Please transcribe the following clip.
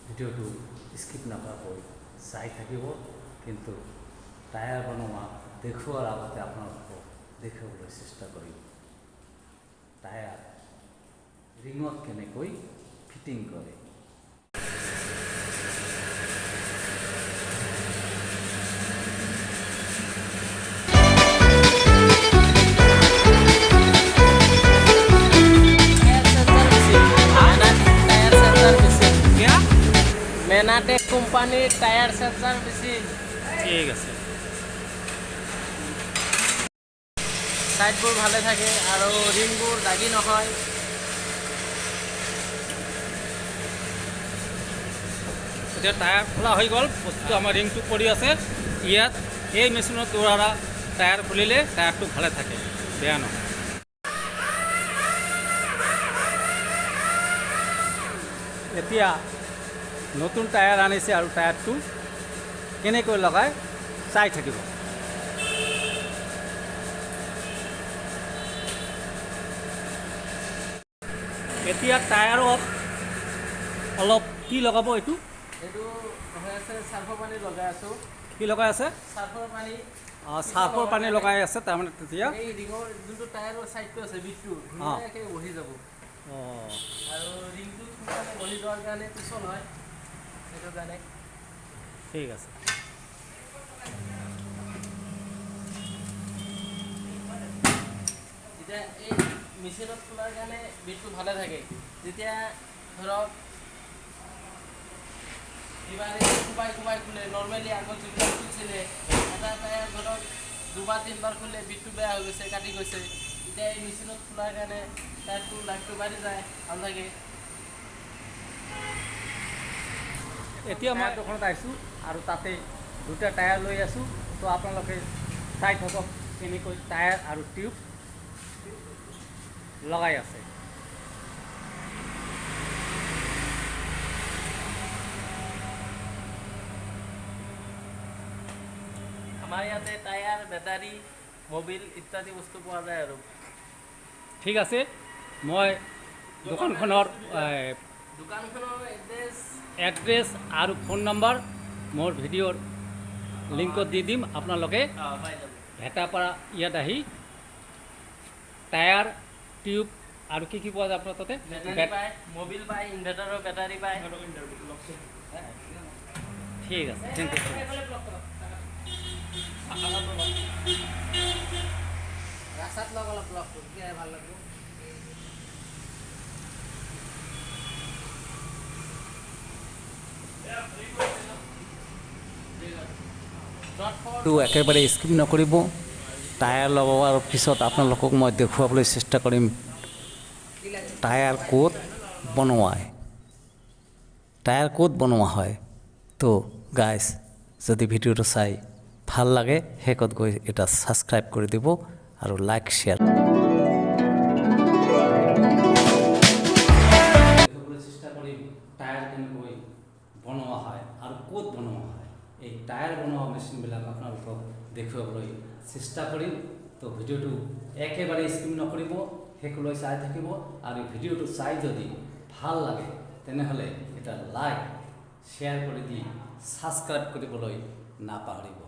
ভিডিঅ'টো স্কিপ নকৰাকৈ চাই থাকিব। কিন্তু টায়াৰ বনোৱা দেখুওৱাৰ আগতে আপোনালোকক দেখুৱাবলৈ চেষ্টা কৰিম টায়াৰ ৰিঙত কেনেকৈ ফিটিং কৰে। মেনাটেক কোম্পানিৰ টায়াৰ চেঞ্চাৰ মেচিন। ঠিক আছে। সাইডবোৰ ভালে থাকে আৰু ৰিংবোৰ দাগি নহয়। এতিয়া টায়াৰ খোলা হৈ গ'ল, বস্তুটো আমাৰ ৰিংটো পৰি আছে ইয়াত। এই মেচিনৰ দ্বাৰা টায়াৰ খুলিলে টায়াৰটো ভালে থাকে, বেয়া নহয়। এতিয়া নতুন টায়াৰ আনিছে আৰু টায়াৰটো কেনেকৈ লগাই চাই থাকিব। এতিয়া টায়াৰত অলপ কি লগাব? এইটো হৈ আছে চাৰ্ফৰ পানী লগাই আছোঁ। কি লগাই আছে? চাৰ্ফৰ পানী। চাৰ্ফৰ পানী লগাই আছে। তাৰমানে তেতিয়া এই ৰিঙৰ যোনটো টায়াৰৰ ছাইডটো আছে বিটটো ধুনীয়াকৈ বহি যাব। আৰু ৰিংটো সোনকালে বহি যোৱাৰ কাৰণে পিছল হয়, সেইটো কাৰণে। ঠিক আছে। এতিয়া এই মেচিনত খোলাৰ কাৰণে বিটটো ভালে থাকে। যেতিয়া ধৰক ইবাৰে কোবাই কোবাই খোলে, নৰ্মেলি আগত যিবিলাক খুলিছিলে এটা টায়াৰ ধৰক দুবাৰ তিনিবাৰ খোলে বিটটো বেয়া হৈ গৈছে, কাটি গৈছে। এতিয়া এই মেচিনত খোলাৰ কাৰণে টায়াৰটো লাইফটো বাঢ়ি যায়, ভাল লাগে। এতিয়া মই দোকানত আহিছোঁ আৰু তাতে দুটা টায়াৰ লৈ আছোঁ। তো আপোনালোকে চাই থাকক কেনেকৈ টায়াৰ আৰু টিউব লগাই আছে। আমাৰ ইয়াতে টায়াৰ, বেটাৰী, মবিল ইত্যাদি বস্তু পোৱা যায় আৰু। ঠিক আছে, মই দোকানখনৰ এড্ৰেছ আৰু ফোন নম্বৰ মোৰ ভিডিঅ'ৰ লিংকত দি দিম। আপোনালোকে ভেটাপাৰা ইয়াত আহি টায়াৰ, টিউব আৰু কি পোৱা যায় আপোনাৰ তাতে? মবিল পায়, ইনভাৰ্টাৰৰ বেটাৰী পায়। ঠিক আছে, থেংক ইউ। ৰাস্তাত লগ অলপ ব্লকটো তেতিয়াহে ভাল লাগিব। তো একেবাৰে স্কিপ নকৰিব। টায়াৰ লগোৱাৰ পিছত আপোনালোকক মই দেখুৱাবলৈ চেষ্টা কৰিম টায়াৰ ক'ত বনোৱা হয়। তো গাইজ, যদি ভিডিঅ'টো চাই ভাল লাগে শেষত গৈ এটা ছাবস্ক্ৰাইব কৰি দিব আৰু লাইক শ্বেয়াৰ দেখুৱাবলৈ চেষ্টা কৰিম টায়াৰ কেনেকৈ বনোৱা হয় আৰু ক'ত বনোৱা হয়। এই টায়াৰ বনোৱা মেচিনবিলাক আপোনালোকক দেখুৱাবলৈ চেষ্টা কৰিম। তো ভিডিঅ'টো একেবাৰে স্কিপ নকৰিব, শেষলৈ চাই থাকিব। আৰু ভিডিঅ'টো চাই যদি ভাল লাগে তেনেহ'লে এটা লাইক শ্বেয়াৰ কৰি দি ছাবস্ক্ৰাইব কৰিবলৈ নাপাহৰিব।